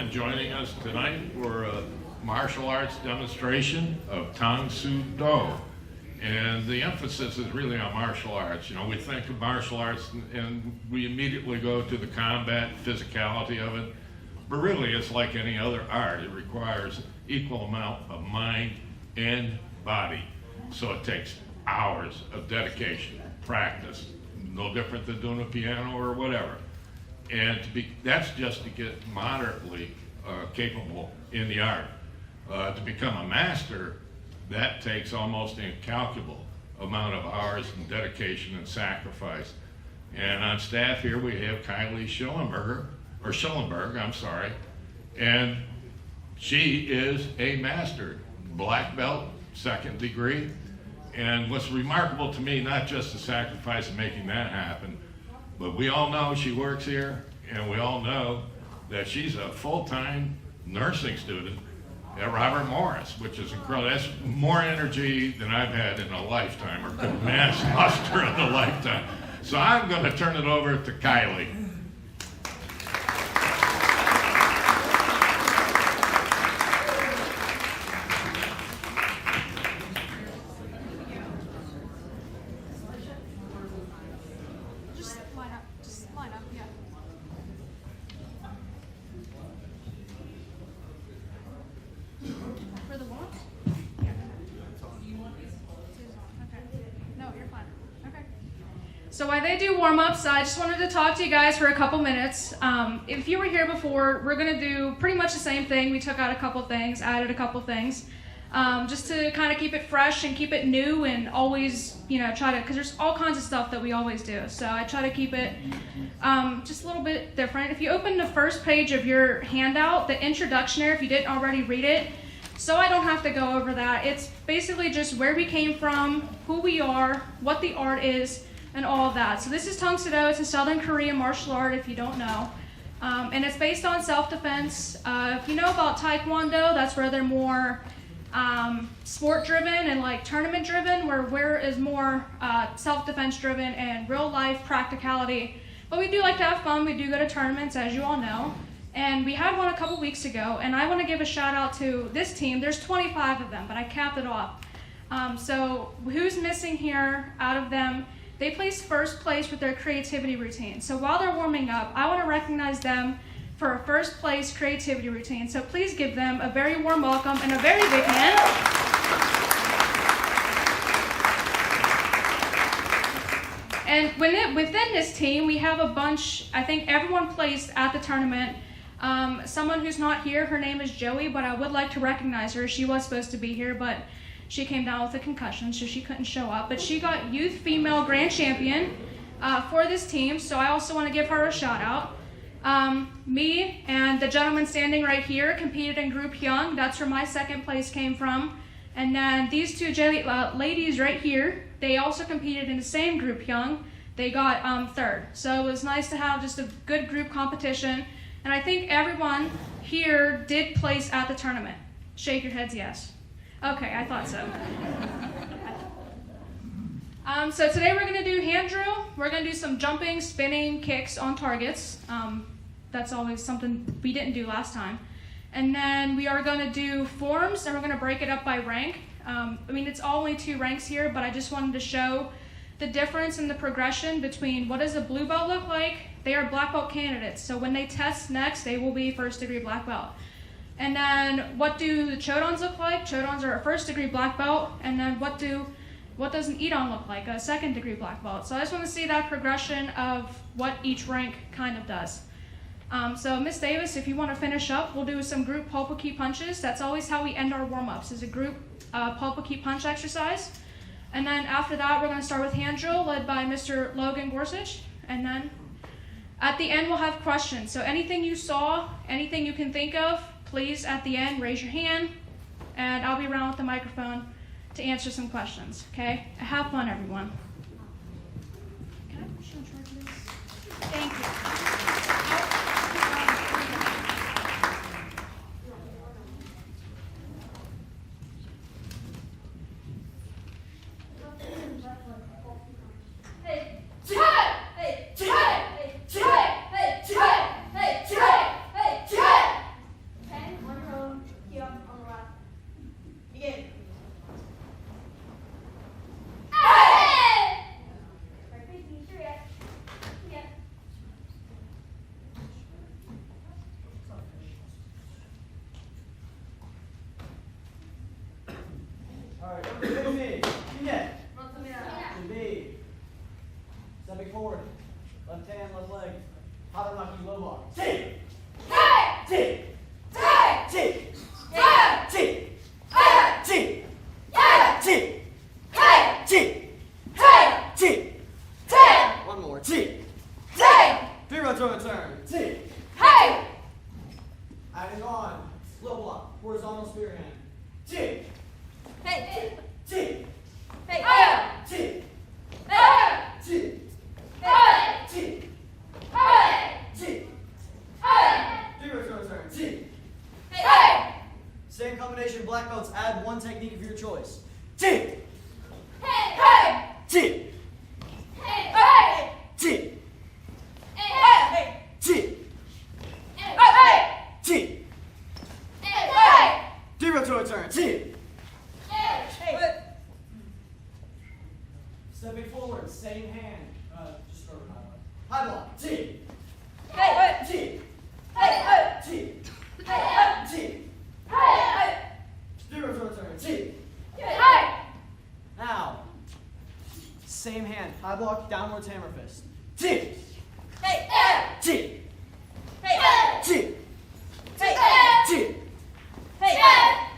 and joining us tonight for a martial arts demonstration of Tang Soo Do. And the emphasis is really on martial arts. You know, we think of martial arts and we immediately go to the combat physicality of it, but really it's like any other art. It requires equal amount of mind and body. So it takes hours of dedication, practice, no different than doing a piano or whatever. And that's just to get moderately capable in the art. To become a master, that takes almost an incalculable amount of hours and dedication and sacrifice. And on staff here we have Kylie Schellenberg, I'm sorry, and she is a master, black belt, 2nd degree. And what's remarkable to me, not just the sacrifice of making that happen, but we all know she works here, and we all know that she's a full-time nursing student at Robert Morris, which is incredible. That's more energy than I've had in a lifetime, or good mass muster in a lifetime. So I'm going to turn it over to Kylie. Just line up, yeah. For the warm-up? Yeah. Okay. No, you're fine. Okay. So while they do warm-ups, I just wanted to talk to you guys for a couple minutes. If you were here before, we're going to do pretty much the same thing. We took out a couple things, added a couple things, just to kind of keep it fresh and keep it new, and always, you know, try to, because there's all kinds of stuff that we always do. So I try to keep it just a little bit different. If you open the first page of your handout, the introduction there, if you didn't already read it, so I don't have to go over that. It's basically just where we came from, who we are, what the art is, and all of that. So this is Tang Soo Do. It's a Southern Korean martial art, if you don't know. And it's based on self-defense. If you know about Taekwondo, that's where they're more sport-driven and like tournament-driven, where we're is more self-defense driven and real-life practicality. But we do like to have fun. We do go to tournaments, as you all know. And we had one a couple weeks ago, and I want to give a shout out to this team. There's 25 of them, but I capped it off. So who's missing here out of them? They placed first place with their creativity routine. So while they're warming up, I want to recognize them for a first place creativity routine. So please give them a very warm welcome and a very big hand. And within this team, we have a bunch, I think everyone placed at the tournament. Someone who's not here, her name is Joey, but I would like to recognize her. She was supposed to be here, but she came down with a concussion, so she couldn't show up. But she got Youth Female Grand Champion for this team, so I also want to give her a shout out. Me and the gentleman standing right here competed in Group Young. That's where my 2nd place came from. And then these two ladies right here, they also competed in the same Group Young. They got 3rd. So it was nice to have just a good group competition. And I think everyone here did place at the tournament. Shake your heads yes. Okay, I thought so. So today we're going to do hand drill. We're going to do some jumping, spinning, kicks on targets. That's always something we didn't do last time. And then we are going to do forms, and we're going to break it up by rank. I mean, it's only 2 ranks here, but I just wanted to show the difference in the progression between what does a blue belt look like. They are black belt candidates, so when they test next, they will be 1st degree black belt. And then what do the chodons look like? Chodons are a 1st degree black belt. And then what does an edon look like? A 2nd degree black belt. So I just want to see that progression of what each rank kind of does. So Miss Davis, if you want to finish up, we'll do some group pulpo key punches. That's always how we end our warm-ups, is a group pulpo key punch exercise. And then after that, we're going to start with hand drill, led by Mr. Logan Gorsuch. And then at the end, we'll have questions. So anything you saw, anything you can think of, please, at the end, raise your hand, and I'll be around with the microphone to answer some questions, okay? Have fun, everyone. Can I push in charge of this? Thank you. One more. T. Three rotor turn. T. Adding on. Slow block. Horizontal spear hand. T. T. T. T. T. T. Three rotor turn. T. Same combination of black belts. Add one technique of your choice. T. T. T. T. T. Three rotor turn. T. Stepping forward, same hand. Just start with high block. T. T. T. T. Three rotor turn. T. Now, same hand. High block, downwards hammer fist. T. T. T. T.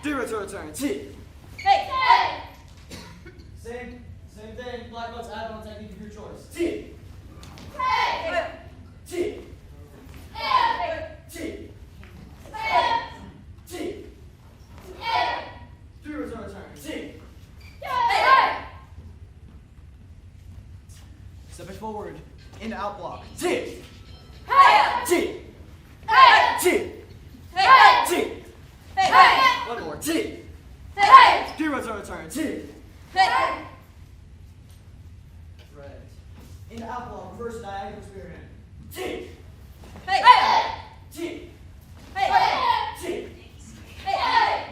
Three rotor turn. T. Same thing. Black belts add on technique of your choice. T. T. T. T. Three rotor turn. T. Stepping forward into out block. T. T. T. T. One more. T. Three rotor turn. T. Right. Into out block. Reverse diagonal spear hand. T. T. T. T.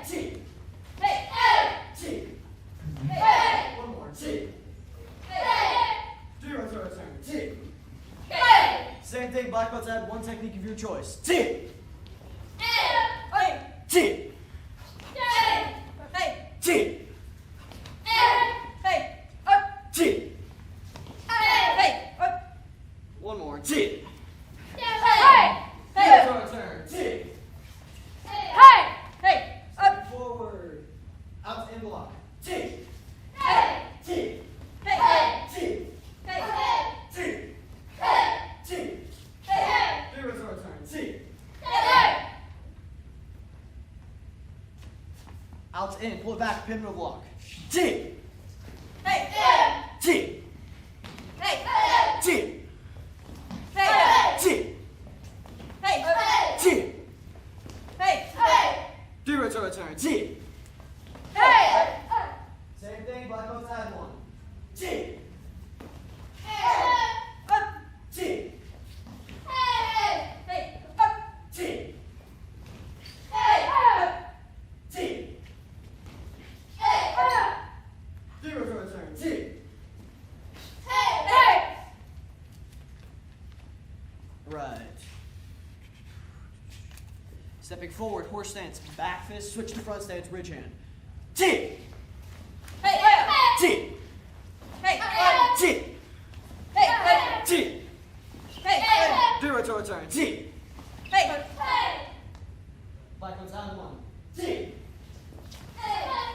T. One more. T. Three rotor turn. T. Same thing. Black belts add one technique of your choice. T. T. T. T. One more. T. Rotor turn. T. Step forward. Out to in block. T. T. T. T. T. Three rotor turn. T. Out to in. Pull it back. Pivotal block. T. T. T. T. T. Three rotor turn. T. Same thing. Black belts add one. T. T. T. T. Three rotor turn. T. Right. Stepping forward, horse stance, back fist, switch to front stance, ridge hand. T. T. T. T. Three rotor turn. T. Black belts add one. T.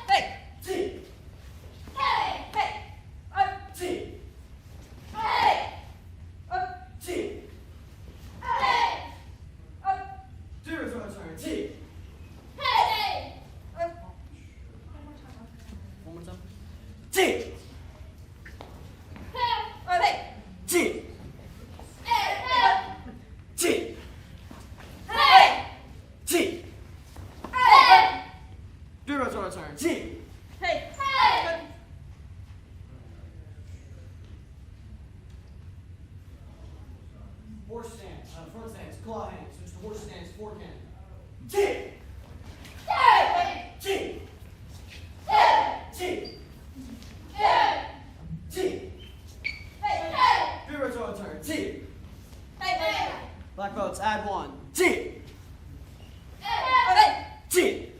T. T. T. Three rotor turn. T. One more time. T. T. T. T. Three rotor turn. T. Horse stance, front stance, claw hand, switch to horse stance, fork hand. T. T. T. T. Three rotor turn. T. Black belts add one. T. T.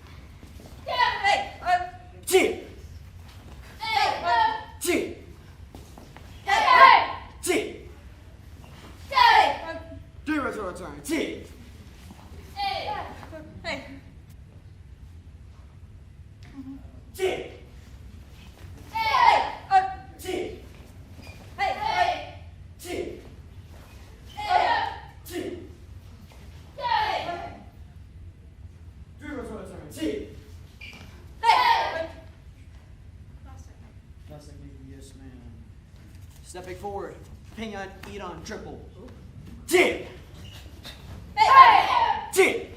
Stepping forward. Pinyon, eat on triple. Jib. Hey! Jib.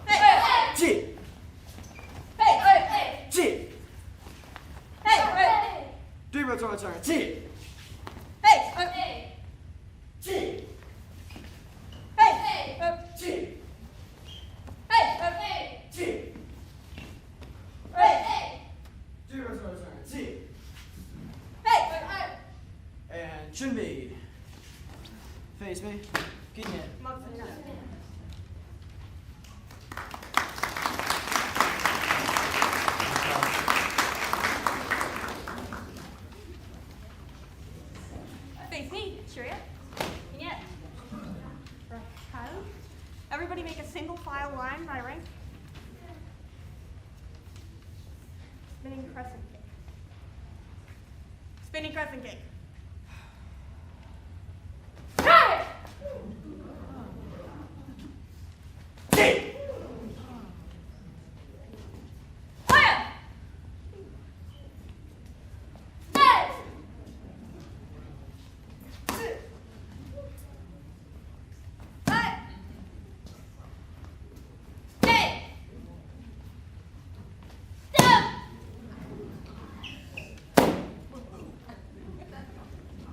Hey! Jib. Hey! Jib. Hey! 3 rows on turn. Jib. Hey! Jib. Hey! Jib. Hey! Jib. Hey! 3 rows on turn. Jib. Hey! And 준비. Face me. Get in. Face me, sure yet? Yet. Everybody make a single file line by rank. Spinning crescent kick. Spinning crescent kick. Jib.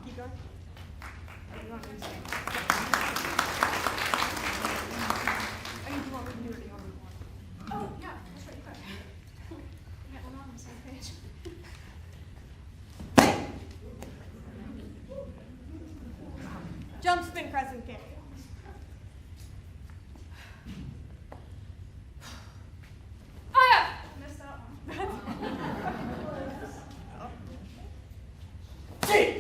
Keep going. Or you want me to say? I mean, do you want me to do it? Do you want me to? Oh, yeah, that's right, you got it. Yeah, we're on the same page. Jump spin crescent kick. Missed that one. Jib.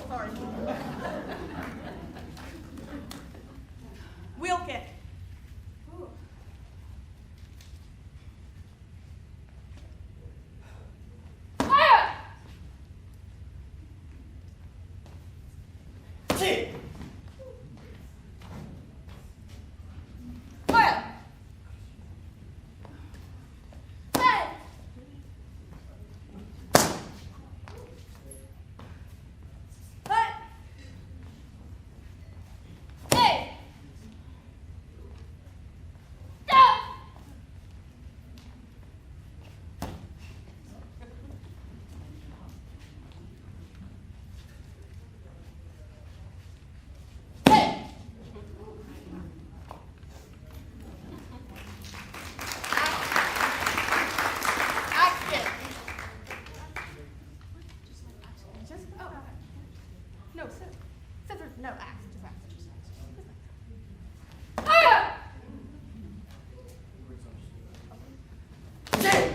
Sorry. Wheel kick. Jib. Just, oh. No, scissors, no, axe, just axe. Jib.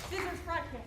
Scissors, front kick.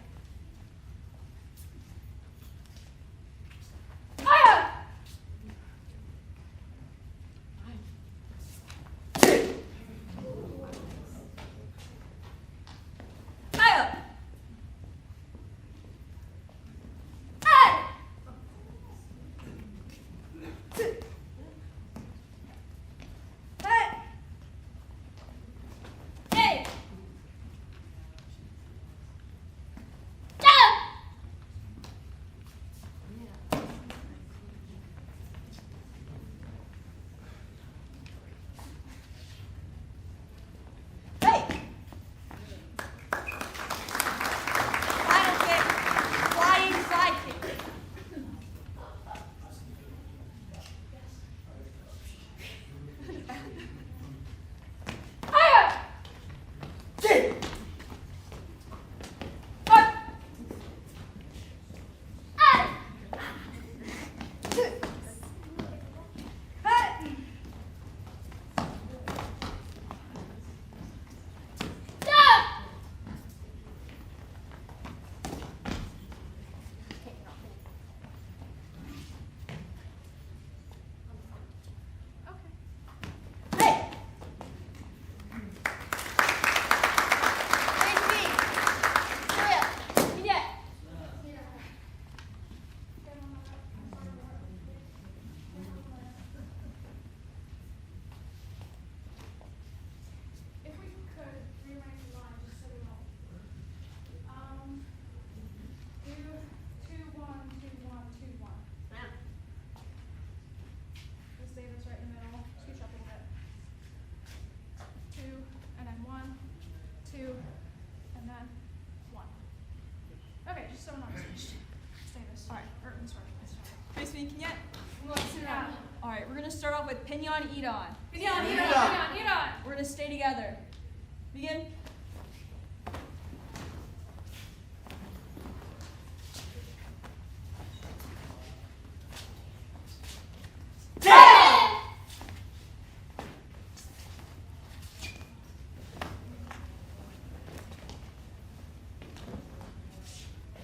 All right, we're gonna start off with Pinion Eat On. Eat on. We're gonna stay together. Begin.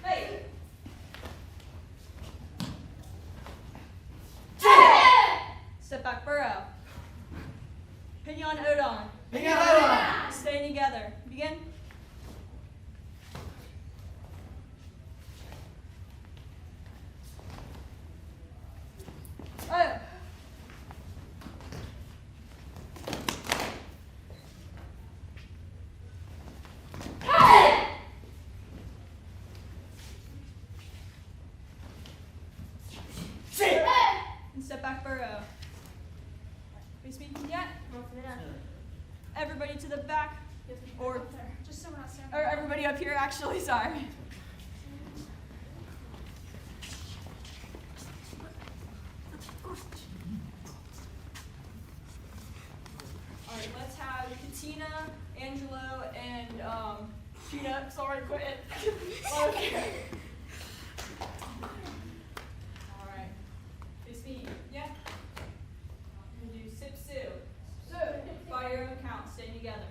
Hey. Step back, burrow. Pinion Odon. Pinion Odon. Staying together. Begin. Oh. And step back, burrow. Are you speaking yet? Everybody to the back, or Just so we're not standing. or everybody up here. Actually, sorry. All right, let's have Katina, Angelo, and Gina. Sorry, quit it. Okay. All right. Face me. Yeah. We're gonna do sip sue. By your own count, stay together.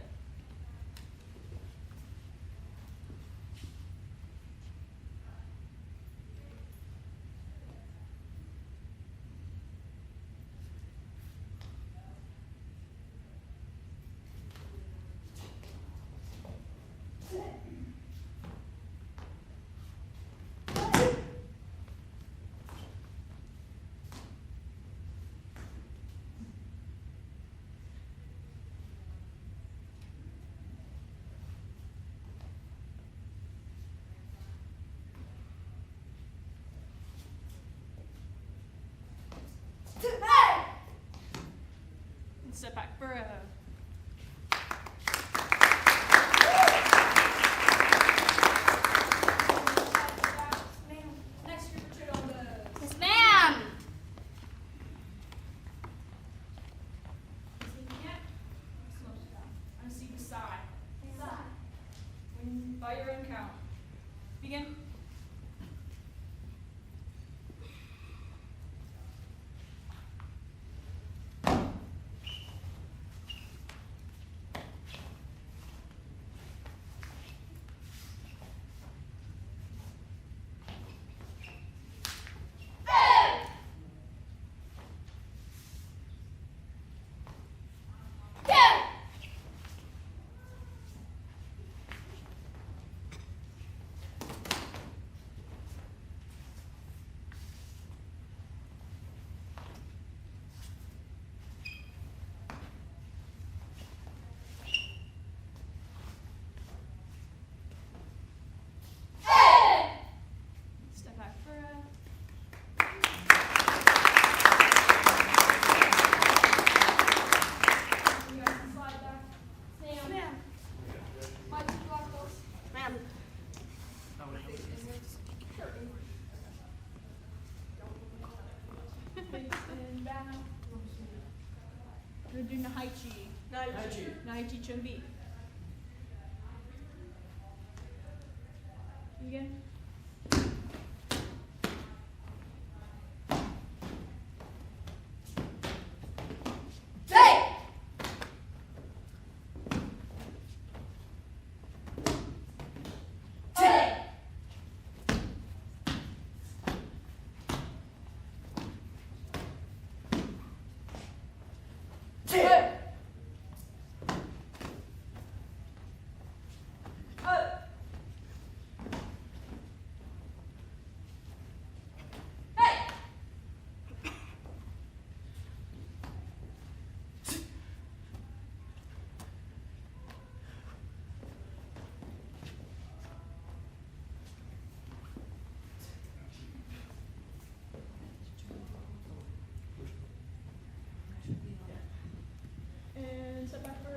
And step back, burrow. Next group of Chidongos. Yes, ma'am. I'm gonna see the side. By your own count. Begin. Chi. 来记准备。Again. And step back for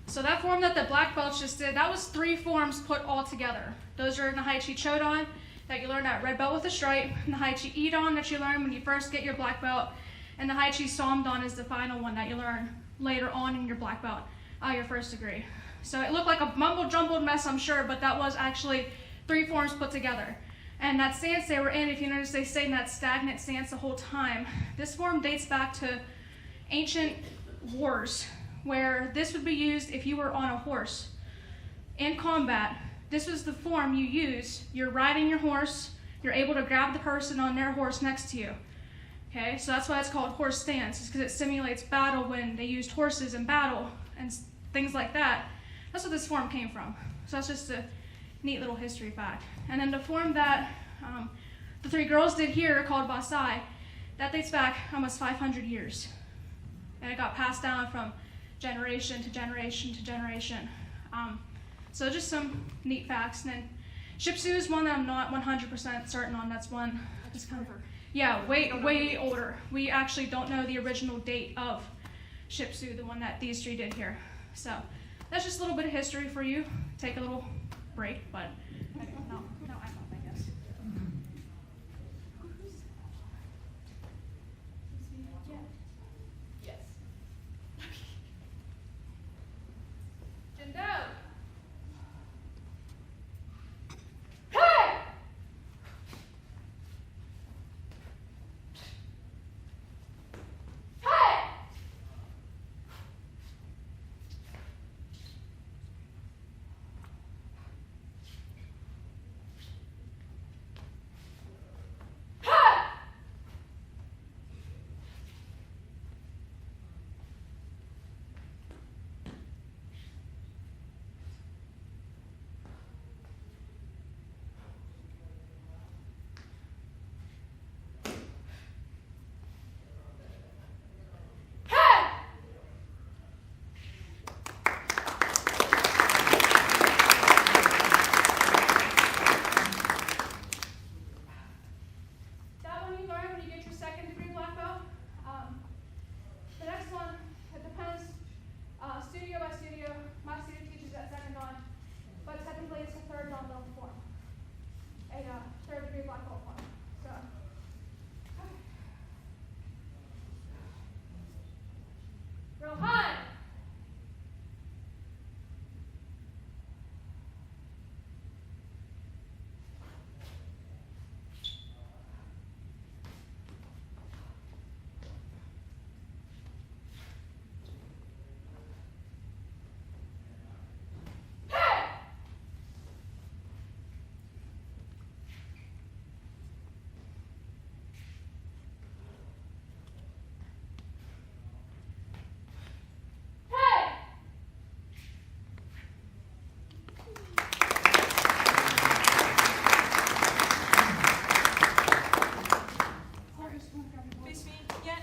So that form that the black belts just did, that was 3 forms put all together. Those are Nahaichi Chodan that you learned at red belt with a stripe, Nahaichi Idon that you learn when you first get your black belt, and Nahaichi Somdon is the final one that you learn later on in your black belt, your first degree. So it looked like a mumbled jumbled mess, I'm sure, but that was actually 3 forms put together. And that stance they were in, if you notice, they stayed in that stagnant stance the whole time. This form dates back to ancient wars, where this would be used if you were on a horse. In combat, this was the form you use. You're riding your horse, you're able to grab the person on their horse next to you. Okay, so that's why it's called horse stance, because it simulates battle when they used horses in battle and things like that. That's what this form came from. So that's just a neat little history fact. And then the form that the 3 girls did here, called Basai, that dates back almost 500 years. And it got passed down from generation to generation to generation. So just some neat facts. And then Shipsu is one that I'm not 100% certain on. That's one that's kind of, yeah, way older. We actually don't know the original date of Shipsu, the one that these 3 did here. So that's just a little bit of history for you. Take a little break, but no, I'm not, I guess. Yes. Jindo! Hey! Hey! That one you learn when you get your 2nd degree black belt. The next one, it depends studio by studio. My studio teaches at 2nd dan, but technically it's a 3rd dan level form. A 3rd degree black belt form. So. Real high. Face feet yet?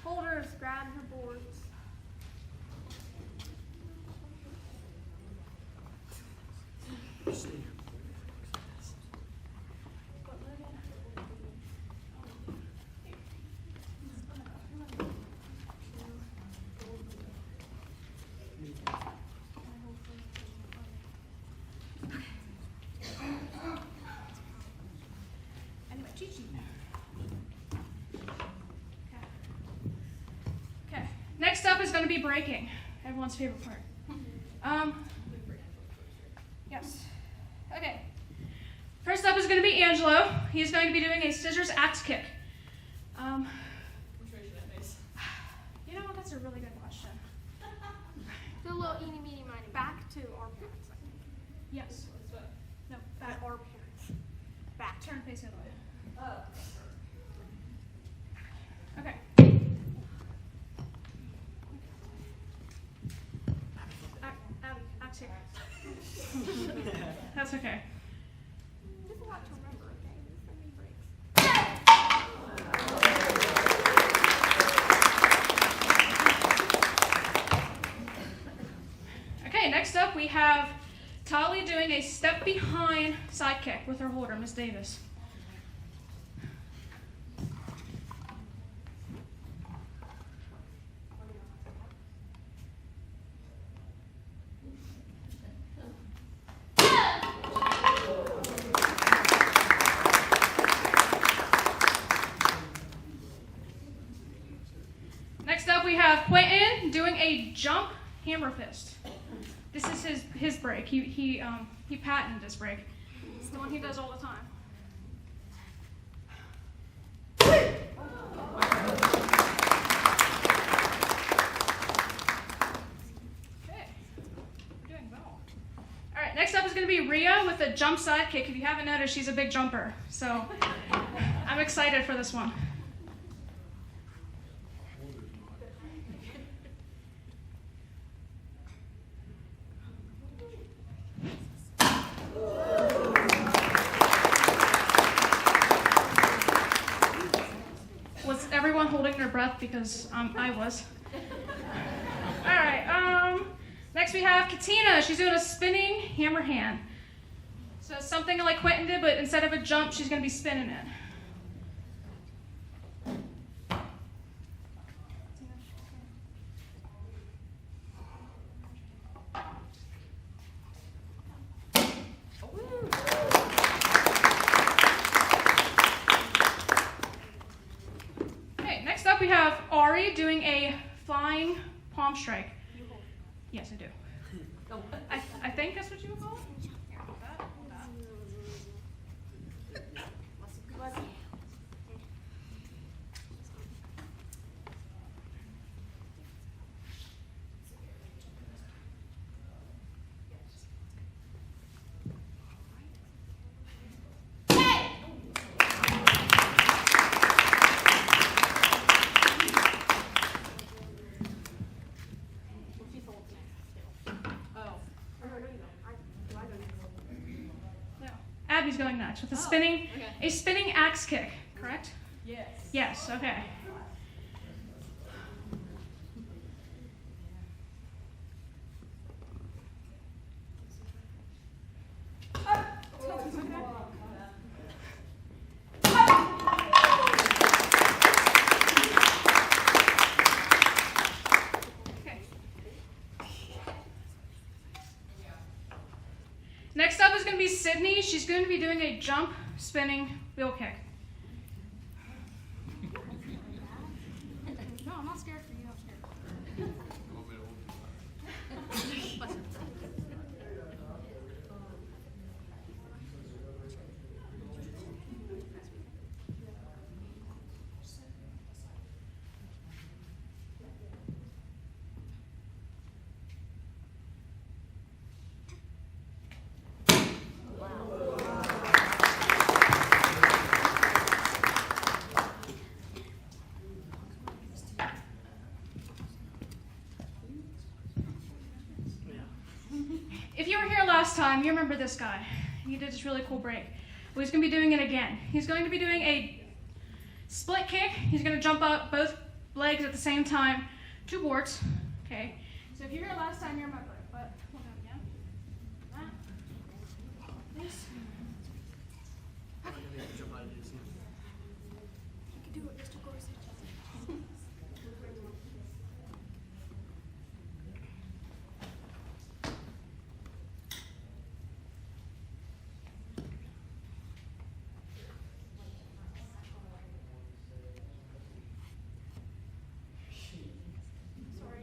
Holders, grab your boards. going to be breaking. Everyone's favorite part. Yes. Okay. First up is going to be Angelo. He's going to be doing a scissors axe kick. Which way should I face? You know, that's a really good question. Do a little eeny, meeny, miny. Back to our parents. I think. Yes. This way. No, At back. our parents. Back. Turn face the other way. Oh. Okay. Abby, axe here. That's okay. There's a lot to remember, okay? There's so many breaks. Okay, next up we have Tali doing a step behind side kick with her holder, Miss Davis. Next up we have Quentin doing a jump hammer fist. This is his break. He patented this break. It's the one he does all the time. Okay, we're doing well. All right, next up is going to be Rhea with a jump side kick. If you haven't noticed, she's a big jumper, so I'm excited for this one. Was everyone holding their breath? Because I was. All right. Next we have Katina. She's doing a spinning hammer hand. So it's something like Quentin did, but instead of a jump, she's going to be spinning it. Next up, we have Ari doing a flying palm strike. Yes, I do. I think that's what you would call it. Here, hold that, hold that. No. Abby's going next with a spinning axe kick, correct? Yes. Yes, okay. Okay. Next up is going to be Sydney. She's going to be doing a jump spinning wheel kick. No, I'm not scared for you. I'm scared. If you were here last time, you remember this guy. He did this really cool break. Well, he's going to be doing it again. He's going to be doing a split kick. He's going to jump up both legs at the same time, 2 boards. Okay. So if you were here last time, you remember it. But hold on again. This. You can do it, Mr. Gorsuch. Sorry.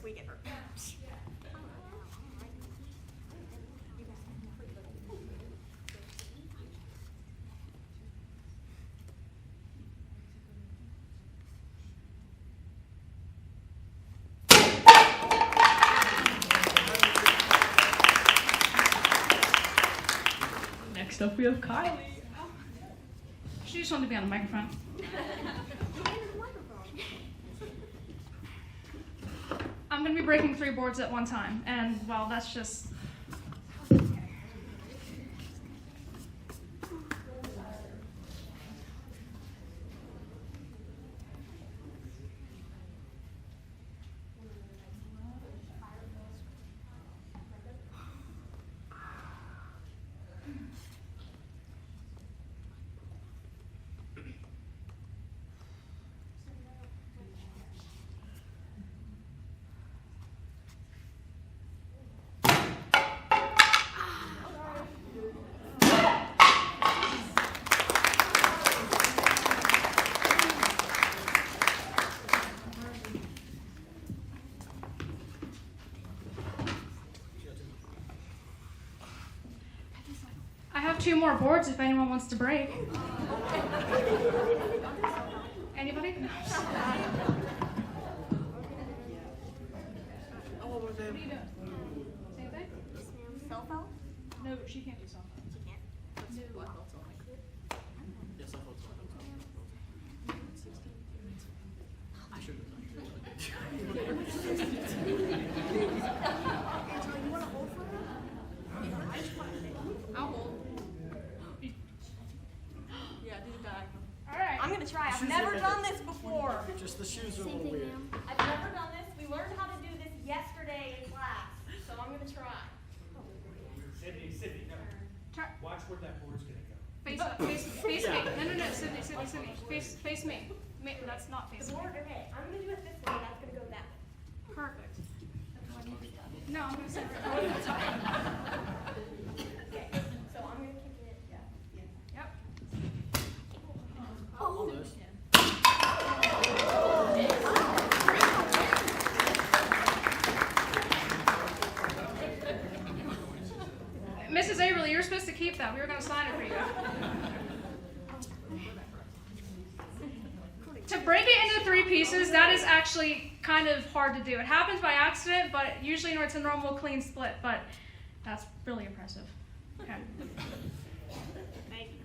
we get hurt. Next up, we have Kylie. She just wanted to be on the microphone. I'm going to be breaking 3 boards at one time, and well, that's just. I have 2 more boards if anyone wants to break. Anybody? No. What are you doing? Same thing? Cell phone? No, she can't do something. She can't. Angela, you want to hold for her? I'll hold. Yeah, do the diagonal. All right. I'm gonna try. I've Shoes never are done better. this before. Just the shoes are a little weird. I've never done this. We learned how to do this yesterday in class, so I'm gonna try. Sydney, no. Try. Watch where that board's gonna go. Face me. No, Sydney. Face me. That's not The face me. board, okay. I'm gonna do it this way. That's gonna go that way. Perfect. No, I'm gonna say it. Okay. So I'm gonna kick it. Yeah. Yep. Almost. Mrs. Averly, you're supposed to keep that. We were going to sign it for you. To break it into 3 pieces, that is actually kind of hard to do. It happens by accident, but usually it's a normal clean split, but that's really impressive. Okay. Thank you.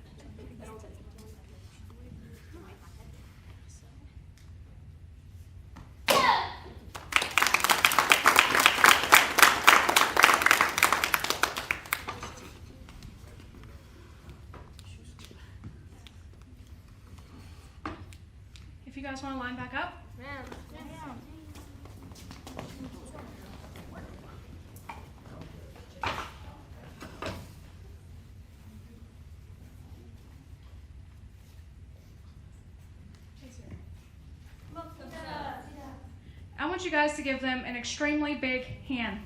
If you guys want to line back up. I want you guys to give them an extremely big hand.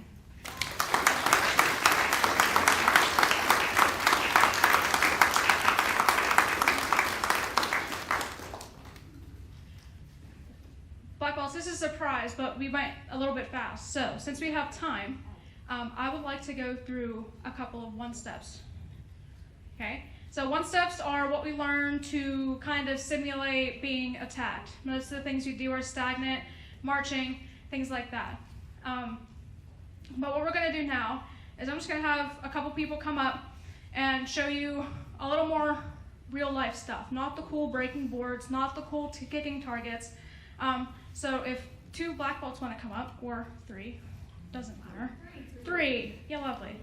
Black balls, this is a surprise, but we went a little bit fast. So, since we have time, I would like to go through a couple of 1-steps. Okay? So 1-steps are what we learn to kind of simulate being attacked. Most of the things you do are stagnant, marching, things like that. But what we're going to do now is I'm just going to have a couple people come up and show you a little more real life stuff. Not the cool breaking boards, not the cool kicking targets. So if 2 black belts want to come up, or 3, doesn't matter. 3, yeah, lovely.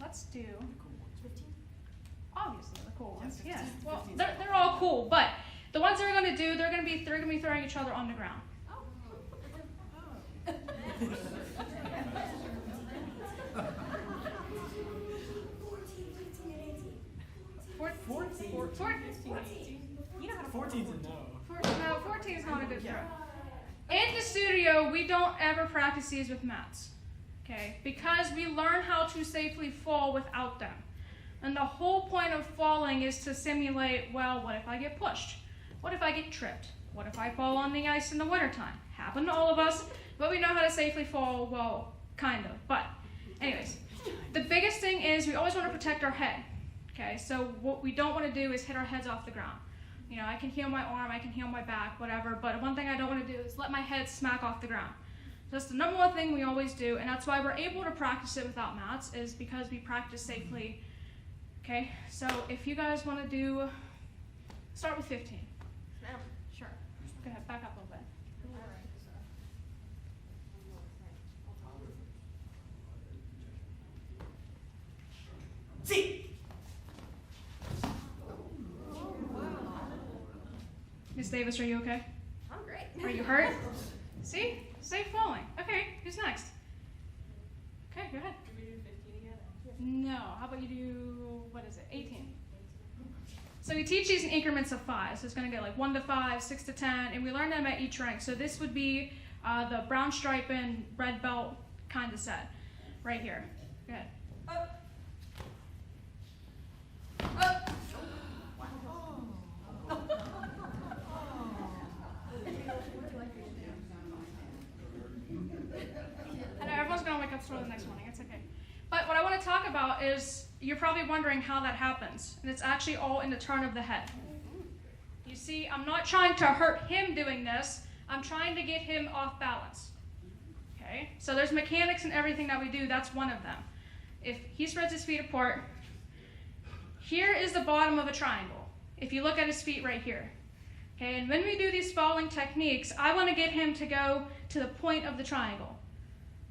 Let's do, obviously the cool ones, yeah. Well, they're all cool, but the ones they're going to do, they're going to be throwing each other on the ground. You know how to 14's a no. 14 is not a good throw. In the studio, we don't ever practice these with mats, okay? Because we learn how to safely fall without them. And the whole point of falling is to simulate, well, what if I get pushed? What if I get tripped? What if I fall on the ice in the wintertime? happen to all of us, but we know how to safely fall, well, kind of. But anyways, the biggest thing is we always want to protect our head. Okay, so what we don't want to do is hit our heads off the ground. You know, I can heal my arm, I can heal my back, whatever, but one thing I don't want to do is let my head smack off the ground. So that's the number one thing we always do, and that's why we're able to practice it without mats, is because we practice safely. Okay, so if you guys want to do, start with 15. Sure. Go ahead, back up a little bit. See. Miss Davis, are you okay? I'm great. Are you hurt? See? Safe falling. Okay, who's next? Okay, go ahead. Can we do 15 again? No, how about you do, what is it, 18? So we teach these in increments of 5. So it's going to go like 1 to 5, 6 to 10, and we learn them at each rank. So this would be the brown stripe and red belt kind of set right here. Go ahead. Up. Up. I know everyone's going to wake up sore the next morning. It's okay. But what I want to talk about is, you're probably wondering how that happens. And it's actually all in the turn of the head. You see, I'm not trying to hurt him doing this. I'm trying to get him off balance. Okay? So there's mechanics in everything that we do. That's one of them. If he spreads his feet apart, here is the bottom of a triangle. If you look at his feet right here. Okay, and when we do these falling techniques, I want to get him to go to the point of the triangle.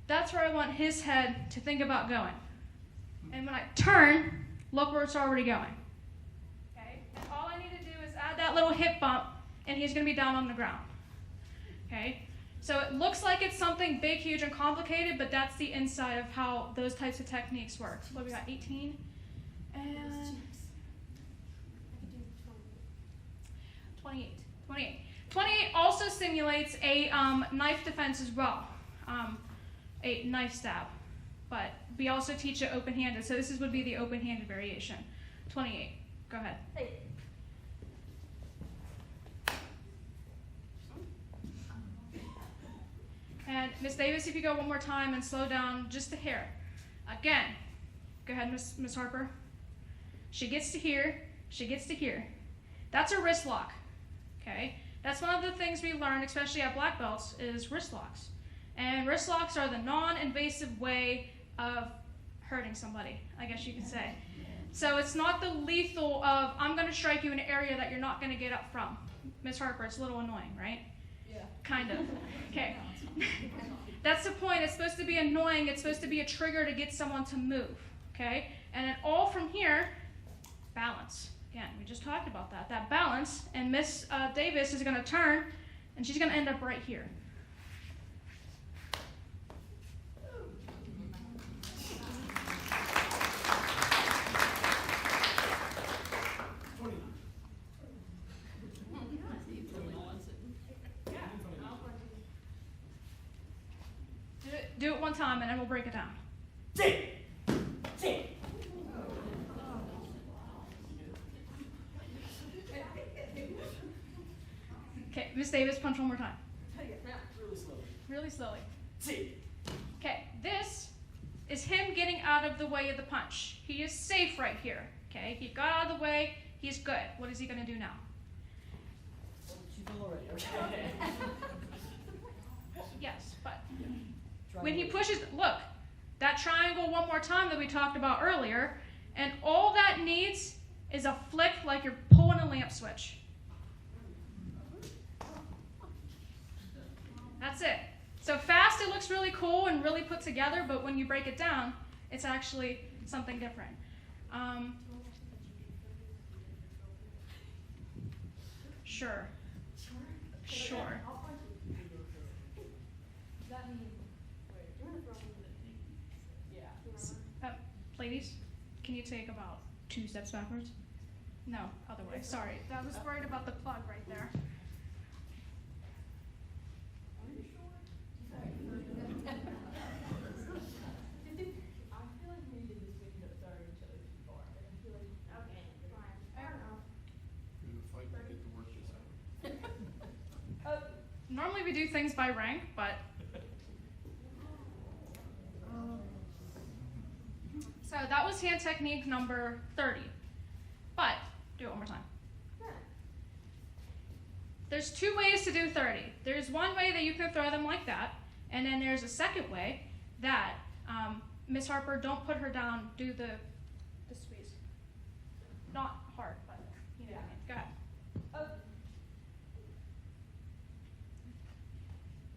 That's where I want his head to think about going. And when I turn, look where it's already going. Okay, and all I need to do is add that little hip bump, and he's going to be down on the ground. Okay, so it looks like it's something big, huge, and complicated, but that's the inside of how those types of techniques work. What we got, 18? And 28. 28. 28 also simulates a knife defense as well, a knife stab. But we also teach it open-handed, so this would be the open-handed variation. 28. Go ahead. Hey. And Miss Davis, if you go one more time and slow down just a hair. Again. Go ahead, Miss Harper. She gets to here. She gets to here. That's a wrist lock. Okay? That's one of the things we learn, especially at black belts, is wrist locks. And wrist locks are the non-invasive way of hurting somebody, I guess you could say. So it's not the lethal of, I'm going to strike you in an area that you're not going to get up from. Miss Harper, it's a little annoying, right? Yeah. Kind of. Okay. That's the point. It's supposed to be annoying. It's supposed to be a trigger to get someone to move. Okay? And then all from here, balance. Again, we just talked about that. That balance, and Miss Davis is going to turn, and she's going to end up right here. Do it one time, and then we'll break it down. See. See. Okay, Miss Davis, punch one more time. Really slowly. Really slowly. See. Okay, this is him getting out of the way of the punch. He is safe right here. Okay, he got out of the way. He's good. What is he going to do now? She fell already. Okay. Yes, but when he pushes, look, that triangle one more time that we talked about earlier, and all that needs is a flick like you're pulling a lamp switch. That's it. So fast, it looks really cool and really put together, but when you break it down, it's actually something different. Sure. Sure. Ladies, can you take about 2 steps backwards? No, other way. Sorry. I was worried about the plug right there. Normally we do things by rank, but. So that was hand technique number 30. But, do it one more time. There's 2 ways to do 30. There's one way that you can throw them like that, and then there's a second way that, Miss Harper, don't put her down, do the squeeze. Not hard, but you know what I mean. Go ahead. Oh,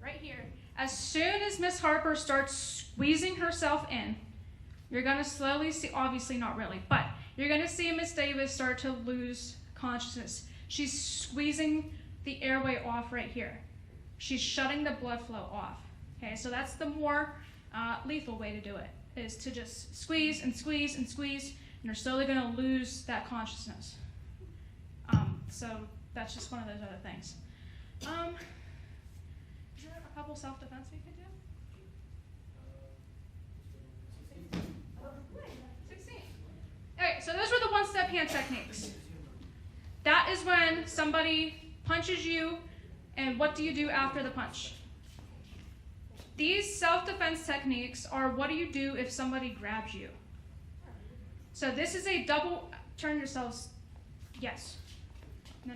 Right here. As soon as Miss Harper starts squeezing herself in, you're going to slowly see, obviously not really, but you're going to see Miss Davis start to lose consciousness. She's squeezing the airway off right here. She's shutting the blood flow off. Okay, so that's the more lethal way to do it, is to just squeeze and squeeze and squeeze, and you're slowly going to lose that consciousness. So that's just one of those other things. Is there a couple self-defense we could do? 16. Okay, so those were the one-step hand techniques. That is when somebody punches you, and what do you do after the punch? These self-defense techniques are what do you do if somebody grabs you. So this is a double, turn yourselves, yes. No.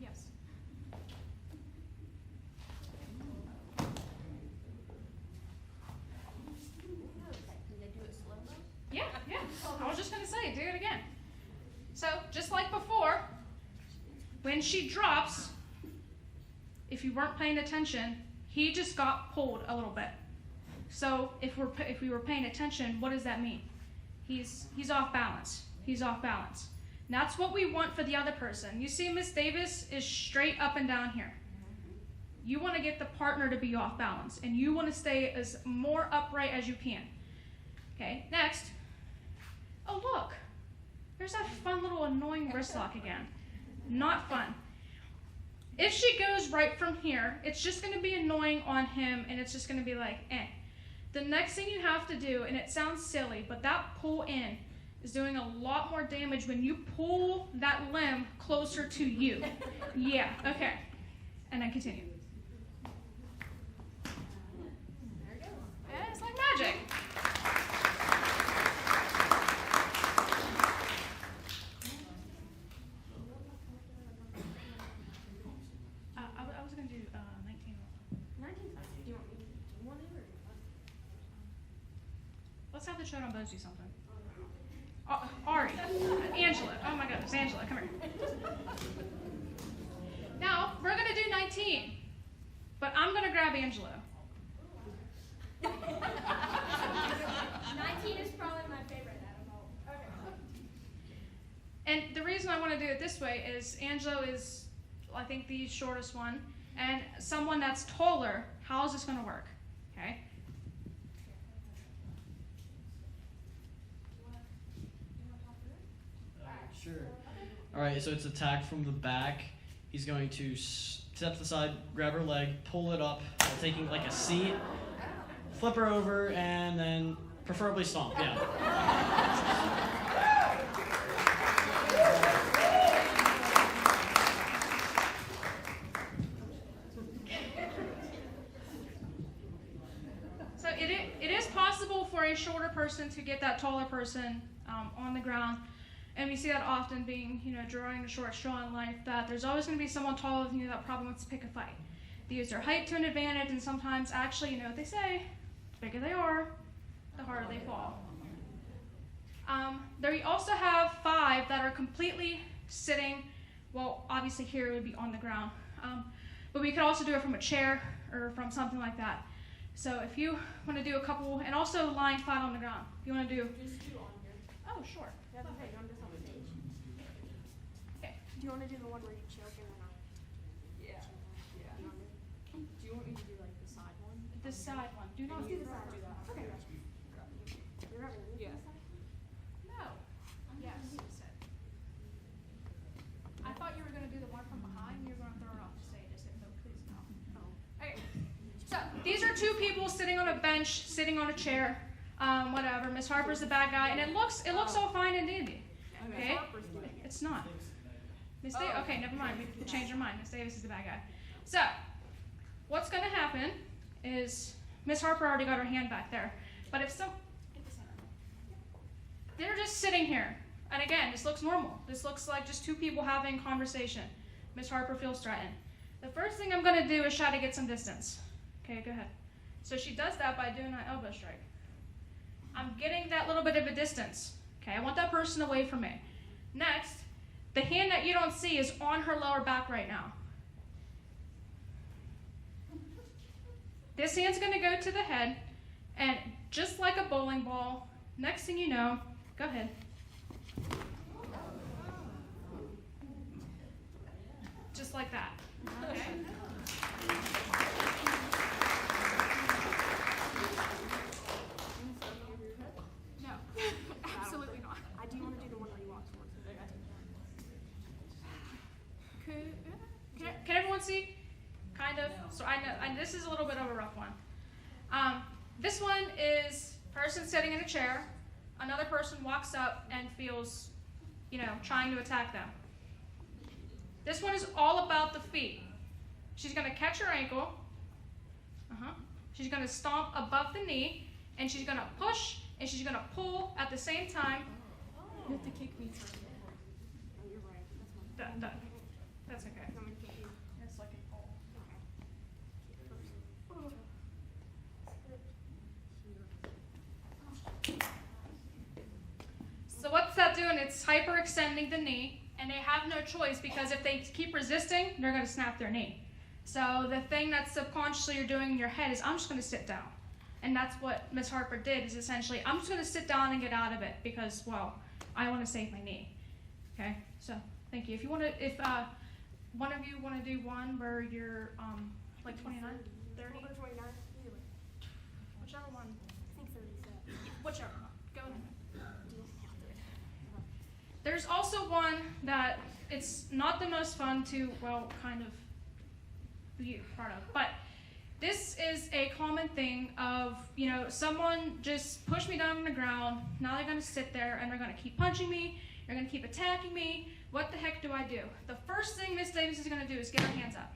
Yes. Yeah. I was just going to say, do it again. So, just like before, when she drops, if you weren't paying attention, he just got pulled a little bit. So, if we were paying attention, what does that mean? He's off balance. He's off balance. And that's what we want for the other person. You see, Miss Davis is straight up and down here. You want to get the partner to be off balance, and you want to stay as more upright as you can. Okay, next. Oh, look. There's that fun little annoying wrist lock again. Not fun. If she goes right from here, it's just going to be annoying on him, and it's just going to be like, eh. The next thing you have to do, and it sounds silly, but that pull in is doing a lot more damage when you pull that limb closer to you. Yeah, okay. And then continue. Yeah, it's like magic. I was going to do 19. 19. Do you want me to do one or? Let's have the show on both do something. Ari, Angela. Oh my goodness, Angela, come here. Now, we're going to do 19, but I'm going to grab Angelo. 19 is probably my favorite out of all. Okay. And the reason I want to do it this way is Angelo is, I think, the shortest one, and someone that's taller, how is this going to work? Okay? Sure. All right, so it's attack from the back. He's going to step to the side, grab her leg, pull it up, while taking like a seat, flip her over, and then preferably stomp. Yeah. So it is possible for a shorter person to get that taller person on the ground. And we see that often being, drawing a short straw in life, that there's always going to be someone taller than you that probably wants to pick a fight. They use their height to an advantage, and sometimes, actually, what they say, the bigger they are, the harder they fall. There we also have 5 that are completely sitting, well, obviously here it would be on the ground, but we could also do it from a chair or from something like that. So if you want to do a couple, and also lying flat on the ground, if you want to do, Just do on here. oh, sure. That's okay. I'm just on stage. Okay. Do you want to do the one where you choke and then I? yeah. Do you want me to do like the side one? The side one. Do not Let's do the side one. that. Okay. You're not gonna do Yeah. the side? No. Yes, you said. I thought you were going to do the one from behind. You were going to throw it off the stage. I said, no, please no. Okay. So these are 2 people sitting on a bench, sitting on a chair, whatever. Miss Harper's the bad guy, and it looks all fine and dandy. Okay. Harper's doing it. It's not. Miss Davis. Okay, never mind. We changed our mind. Miss Davis is the bad guy. So, what's going to happen is Miss Harper already got her hand back there. But if some, they're just sitting here, and again, this looks normal. This looks like just two people having conversation. Miss Harper feels threatened. The first thing I'm going to do is try to get some distance. Okay, go ahead. So she does that by doing an elbow strike. I'm getting that little bit of a distance. Okay, I want that person away from me. Next, the hand that you don't see is on her lower back right now. This hand's going to go to the head, and just like a bowling ball, next thing you know, go ahead. Just like that. Okay? No, absolutely not. I do want to do the one where you walk towards me. Can everyone see? Kind of. So I know this is a little bit of a rough one. This one is person sitting in a chair. Another person walks up and feels, trying to attack them. This one is all about the feet. She's going to catch her ankle. She's going to stomp above the knee, and she's going to push, and she's going to pull at the same time. You have to kick me first. Oh, you're right. That's okay. I'm going to kick you. It's like a pull. So what's that doing? It's hyperextending the knee, and they have no choice because if they keep resisting, they're going to snap their knee. So the thing that subconsciously you're doing in your head is, I'm just going to sit down. And that's what Miss Harper did, is essentially, I'm just going to sit down and get out of it because, well, I want to save my knee. Okay? So, thank you. If one of you want to do one where you're like 29, 30, 29. Either way. whichever one, I think 30 is that. whichever one. Go ahead. There's also one that it's not the most fun to, well, kind of be a part of, but this is a common thing of, someone just pushed me down on the ground, now they're going to sit there and they're going to keep punching me, they're going to keep attacking me. What the heck do I do? The first thing Miss Davis is going to do is get her hands up.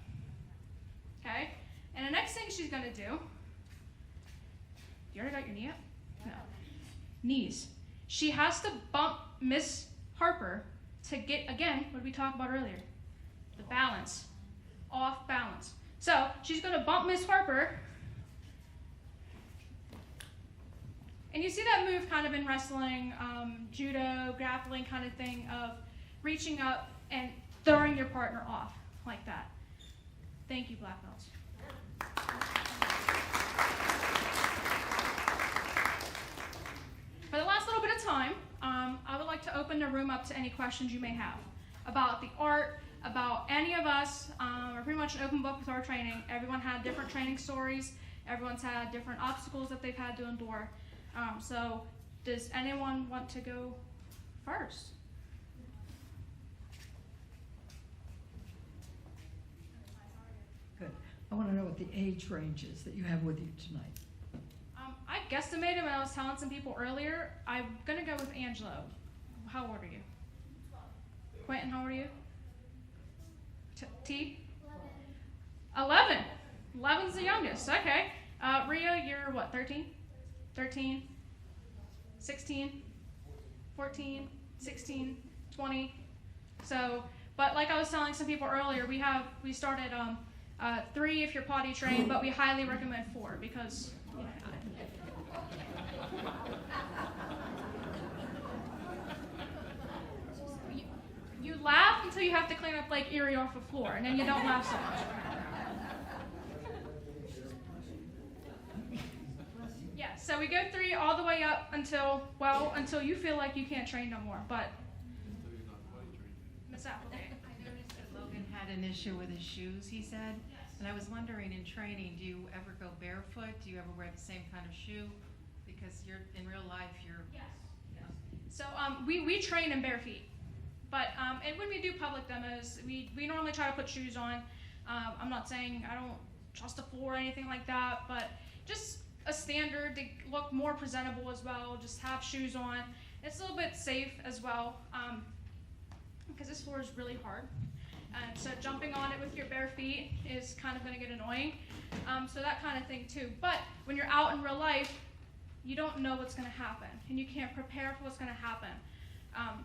Okay? And the next thing she's going to do, you already got your knee up? No. Knees. She has to bump Miss Harper to get, again, what we talked about earlier, the balance, off balance. So she's going to bump Miss Harper, and you see that move kind of in wrestling, judo, grappling kind of thing of reaching up and throwing your partner off like that. Thank you, black belts. For the last little bit of time, I would like to open the room up to any questions you may have about the art, about any of us. We're pretty much an open book with our training. Everyone had different training stories. Everyone's had different obstacles that they've had to endure. So does anyone want to go first? Good. I want to know what the age range is that you have with you tonight. I guesstimated when I was telling some people earlier. I'm going to go with Angelo. How old are you? Quentin, how old are you? T? 11. 11's the youngest. Okay. Rio, you're what, 13? 13? 16? 14? 16? 20? So, but like I was telling some people earlier, we started 3 if you're potty trained, but we highly recommend 4 because, you laugh until you have to clean up Lake Erie off the floor, and then you don't laugh so much. Yeah, so we go 3 all the way up until you feel like you can't train no more. But Miss Applegate. I noticed that Logan had an issue with his shoes, he said. And I was wondering, in training, do you ever go barefoot? Do you ever wear the same kind of shoe? Because in real life, you're... Yes. So we train in bare feet. But and when we do public demos, we normally try to put shoes on. I'm not saying I don't trust the floor or anything like that, but just a standard to look more presentable as well. Just have shoes on. It's a little bit safe as well. because this floor is really hard. And so jumping on it with your bare feet is kind of going to get annoying. So that kind of thing too. But when you're out in real life, you don't know what's going to happen, and you can't prepare for what's going to happen.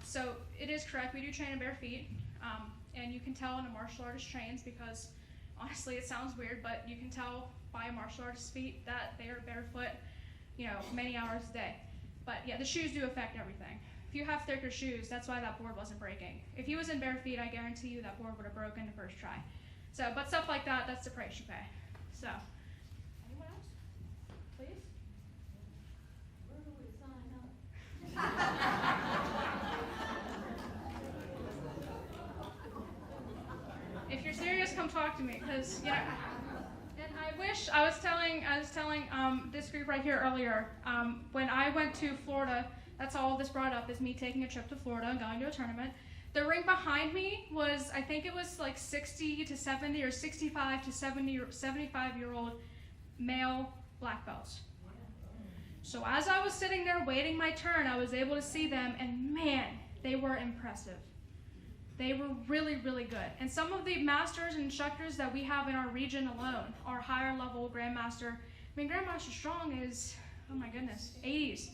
So it is correct, we do train in bare feet, and you can tell when a martial artist trains because, honestly, it sounds weird, but you can tell by a martial artist's feet that they are barefoot, many hours a day. But yeah, the shoes do affect everything. If you have thicker shoes, that's why that board wasn't breaking. If he was in bare feet, I guarantee you that board would have broken the first try. So, but stuff like that, that's the price you pay. So, anyone else? Please? Where do we sign up? If you're serious, come talk to me, because and I wish I was telling this group right here earlier. When I went to Florida, that's all this brought up is me taking a trip to Florida and going to a tournament. The ring behind me was, I think it was like 60 to 70 or 65 to 70 or 75-year-old male black belts. So as I was sitting there waiting my turn, I was able to see them, and man, they were impressive. They were really, really good. And some of the masters and instructors that we have in our region alone, our higher level Grandmaster, Grandmaster Strong is, oh my goodness, 80s.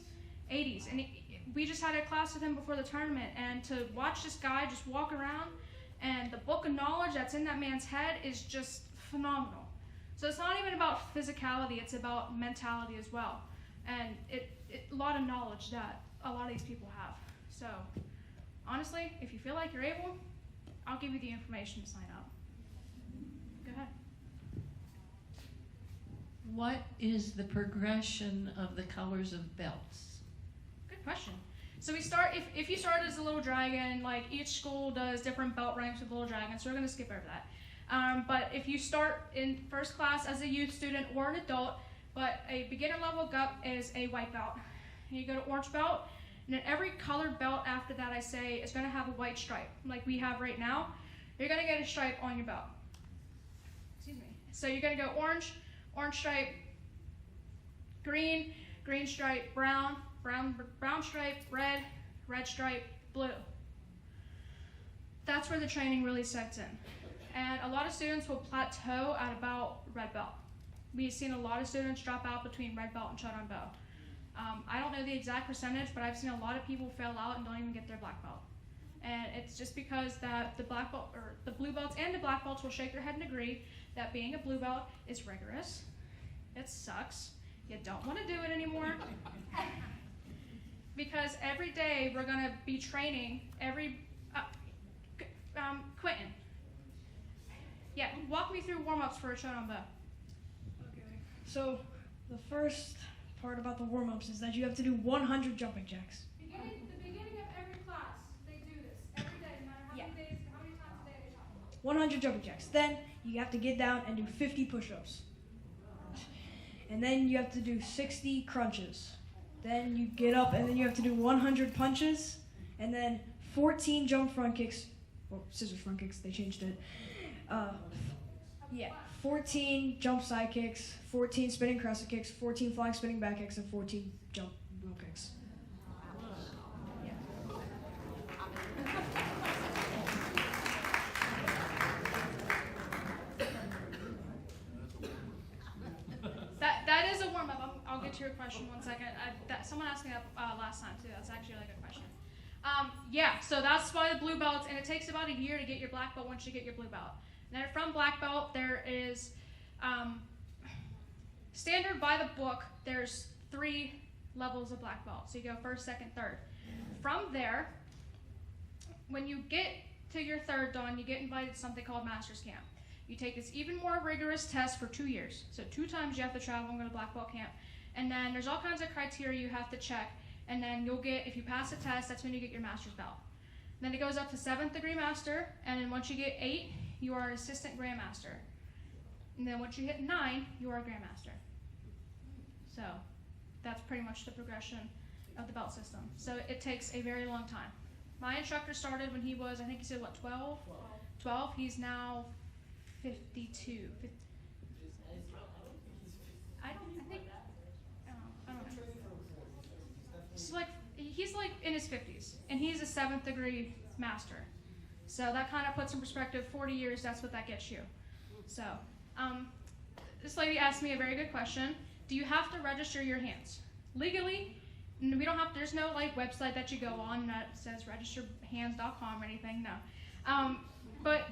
And we just had a class with him before the tournament, and to watch this guy just walk around, and the book of knowledge that's in that man's head is just phenomenal. So it's not even about physicality, it's about mentality as well. And a lot of knowledge that a lot of these people have. So honestly, if you feel like you're able, I'll give you the information to sign up. Go ahead. What is the progression of the colors of belts? Good question. So we start, if you start as a little dragon, like each school does different belt ranks with little dragons, so we're going to skip over that. But if you start in first class as a youth student or an adult, but a beginner level up is a white belt. And you go to orange belt, and then every colored belt after that I say is going to have a white stripe, like we have right now. You're going to get a stripe on your belt. Excuse me. So you're going to go orange, orange stripe, green, green stripe, brown, brown stripe, red, red stripe, blue. That's where the training really sets in. And a lot of students will plateau at about red belt. We've seen a lot of students drop out between red belt and Shodan belt. I don't know the exact percentage, but I've seen a lot of people fail out and don't even get their black belt. And it's just because that the black belt, or the blue belts and the black belts will shake their head and agree that being a blue belt is rigorous. It sucks. You don't want to do it anymore. Because every day we're going to be training Quentin. Yeah, walk me through warm-ups for a Shodan bow. Okay, so the first part about the warm-ups is that you have to do 100 jumping jacks. The beginning of every class, they do this every day, no matter how many days, how many times a day they talk. 100 jumping jacks. Then you have to get down and do 50 push-ups. And then you have to do 60 crunches. Then you get up and then you have to do 100 punches, and then 14 jump front kicks, well, scissors front kicks, they changed it. 14 jump side kicks, 14 spinning crescent kicks, 14 flying spinning back kicks, and 14 jump wheel kicks. That is a warm-up. I'll get to your question one second. Someone asked me that last time too. That's actually a really good question. So that's why the blue belts, and it takes about a year to get your black belt once you get your blue belt. And then from black belt, there is standard by the book. There's 3 levels of black belt. So you go first, second, third. From there, when you get to your third dan, you get invited to something called Master's Camp. You take this even more rigorous test for 2 years. So 2 times you have to travel and go to black belt camp. And then there's all kinds of criteria you have to check. And then you'll get, if you pass the test, that's when you get your master's belt. And then it goes up to 7th degree master. And then once you get 8, you are an assistant grandmaster. And then once you hit 9, you are a grandmaster. So that's pretty much the progression of the belt system. So it takes a very long time. My instructor started when he was, I think he said, what, 12? 12. He's now 52. I don't know. He's like in his 50s, and he's a 7th degree master. So that kind of puts in perspective, 40 years, that's what that gets you. So, this lady asked me a very good question. Do you have to register your hands? Legally, we don't have, there's no like website that you go on that says registerhands.com or anything, no. But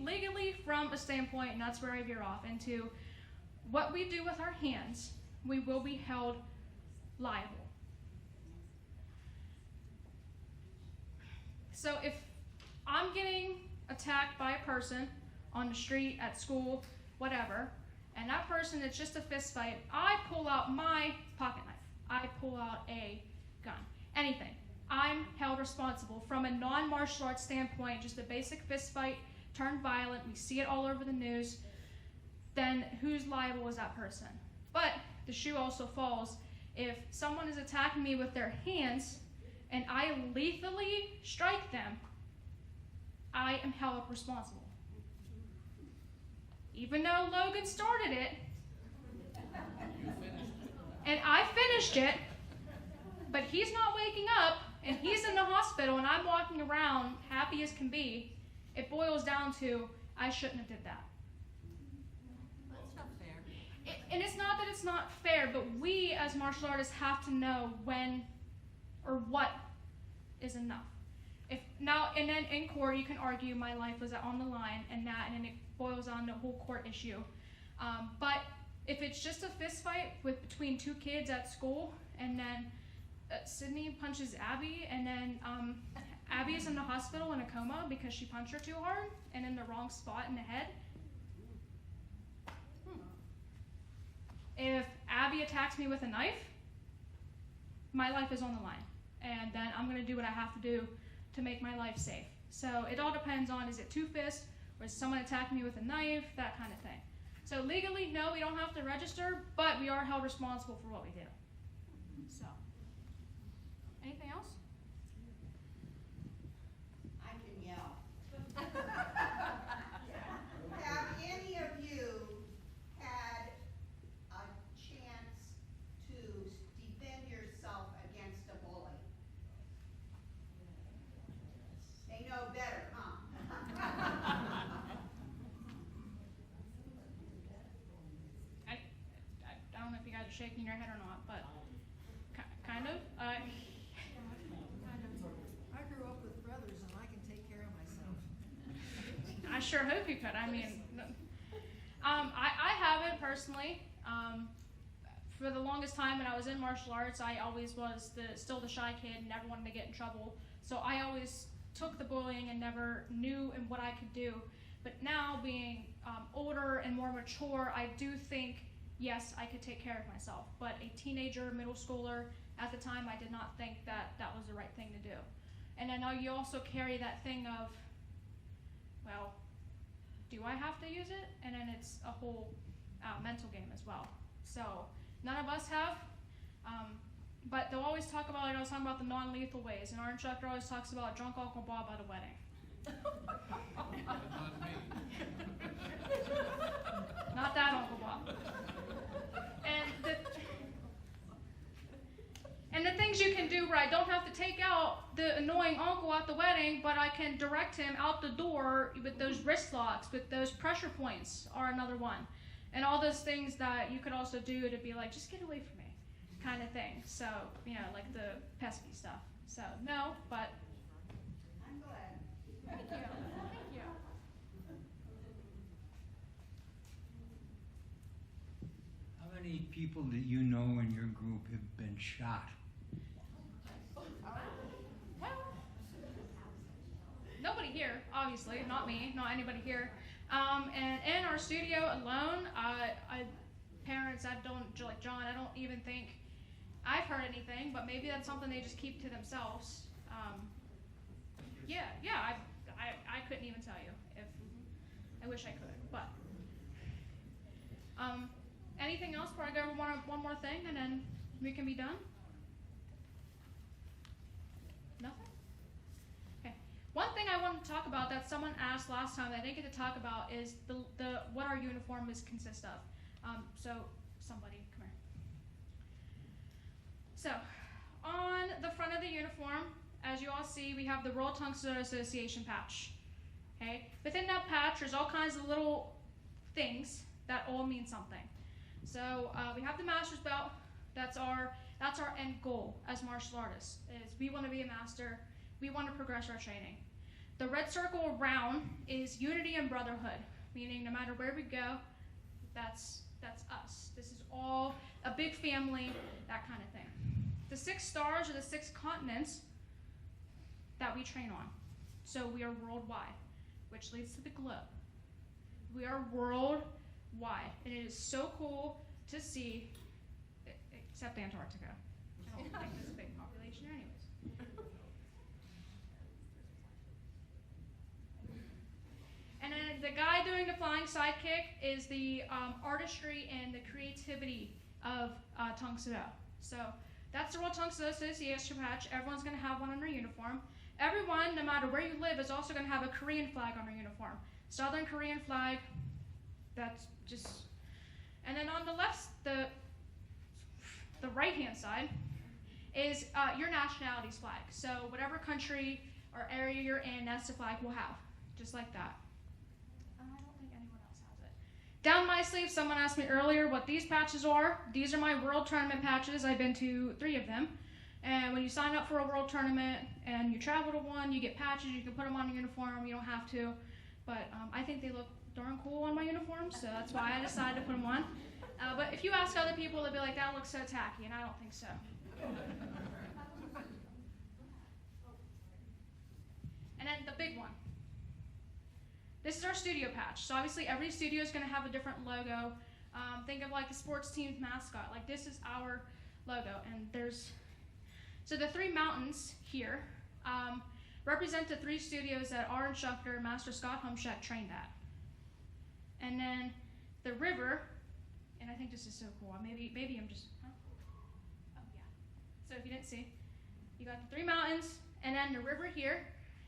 legally, from a standpoint, and that's where I veer off into what we do with our hands, we will be held liable. So if I'm getting attacked by a person on the street, at school, whatever, and that person, it's just a fist fight, I pull out my pocket knife. I pull out a gun. Anything. I'm held responsible from a non-martial arts standpoint, just a basic fist fight turned violent, we see it all over the news, then who's liable is that person? But the shoe also falls if someone is attacking me with their hands and I lethally strike them, I am held responsible. Even though Logan started it, and I finished it, but he's not waking up, and he's in the hospital, and I'm walking around happy as can be, it boils down to, I shouldn't have did that. That's not fair. And it's not that it's not fair, but we as martial artists have to know when or what is enough. If now and then in court you can argue my life was on the line and then it boils on the whole court issue. But if it's just a fist fight between two kids at school, and then Sydney punches Abby, and then Abby is in the hospital in a coma because she punched her too hard and in the wrong spot in the head. If Abby attacks me with a knife, my life is on the line, and then I'm going to do what I have to do to make my life safe. So it all depends on, is it two fists, or is someone attacking me with a knife, that kind of thing. So legally, no, we don't have to register, but we are held responsible for what we do. So, anything else? I can yell. Have any of you had a chance to defend yourself against a bully? They know better, huh? I don't know if you guys are shaking your head or not, but kind of. I grew up with brothers and I can take care of myself. I sure hope you could. I mean, I haven't personally. For the longest time when I was in martial arts, I always was still the shy kid, never wanted to get in trouble. So I always took the bullying and never knew what I could do. But now being older and more mature, I do think, yes, I could take care of myself. But a teenager, middle schooler, at the time I did not think that was the right thing to do. And I know you also carry that thing of, well, do I have to use it? And then it's a whole mental game as well. So none of us have, but they'll always talk about, I was talking about the non-lethal ways, and our instructor always talks about drunk Uncle Bob at a wedding. Not that Uncle Bob. And the things you can do where I don't have to take out the annoying uncle at the wedding, but I can direct him out the door with those wrist locks, with those pressure points are another one. And all those things that you could also do to be like, just get away from me, kind of thing. So, like the pesky stuff. So, no, but. I'm glad. Thank you. Thank you. How many people that you know in your group have been shot? Well, nobody here, obviously, not me, not anybody here. And in our studio alone, parents that don't, like John, I don't even think I've heard anything, but maybe that's something they just keep to themselves. I couldn't even tell you if, I wish I could, but. Anything else before I go over one more thing and then we can be done? Nothing? Okay. One thing I wanted to talk about that someone asked last time that I didn't get to talk about is the what our uniform consist of. So somebody, come here. So on the front of the uniform, as you all see, we have the World Tang Soo Do Association patch. Okay? Within that patch, there's all kinds of little things that all mean something. So we have the master's belt. That's our end goal as martial artists. Is we want to be a master. We want to progress our training. The red circle around is unity and brotherhood, meaning no matter where we go, that's us. This is all a big family, that kind of thing. The 6 stars are the 6 continents that we train on. So we are worldwide, which leads to the globe. We are worldwide, and it is so cool to see, except Antarctica. I don't think there's a big population there anyways. And then the guy doing the flying sidekick is the artistry and the creativity of Tang Soo Do. So that's the World Tang Soo Do Association patch. Everyone's going to have one on their uniform. Everyone, no matter where you live, is also going to have a Korean flag on their uniform. Southern Korean flag. That's just. And then on the left, the right-hand side is your nationality's flag. So whatever country or area you're in, that's the flag we'll have, just like that. I don't think anyone else has it. Down my sleeve, someone asked me earlier what these patches are. These are my world tournament patches. I've been to 3 of them. And when you sign up for a world tournament and you travel to one, you get patches. You can put them on your uniform. You don't have to. But I think they look darn cool on my uniform, so that's why I decided to put them on. But if you ask other people, they'll be like, that looks so tacky, and I don't think so. And then the big one. This is our studio patch. So obviously every studio is going to have a different logo. Think of like a sports team's mascot. Like this is our logo. And so the 3 mountains here represent the 3 studios that our instructor, Master Scott Humshack, trained at. And then the river, and I think this is so cool. Maybe I'm just, huh? Oh yeah. So if you didn't see, you got the 3 mountains, and then the river here.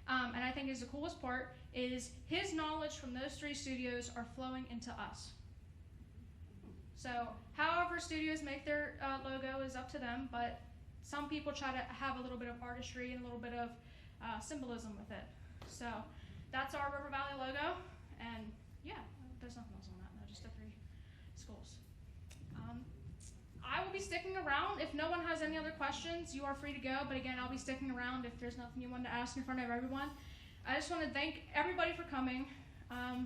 And I think is the coolest part is his knowledge from those 3 studios are flowing into us. So however studios make their logo is up to them, but some people try to have a little bit of artistry and a little bit of symbolism with it. So that's our River Valley logo, and yeah, there's nothing else on that, no, just the 3 schools. I will be sticking around. If no one has any other questions, you are free to go. But again, I'll be sticking around if there's nothing you want to ask in front of everyone. I just want to thank everybody for coming. Oh,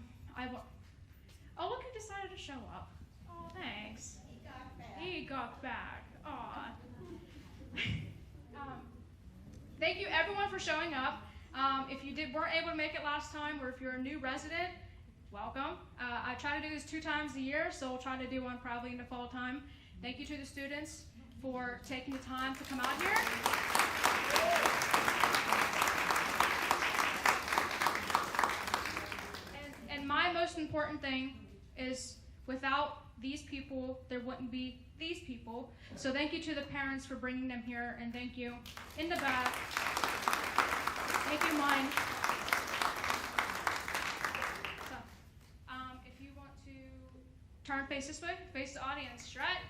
look who decided to show up. Oh, thanks. He got back. Aw. Thank you everyone for showing up. If you weren't able to make it last time, or if you're a new resident, welcome. I try to do this 2 times a year, so we'll try to do one probably in the fall time. Thank you to the students for taking the time to come out here. And my most important thing is without these people, there wouldn't be these people. So thank you to the parents for bringing them here, and thank you in the back. Thank you, mine. So, if you want to turn face this way, face the audience, right?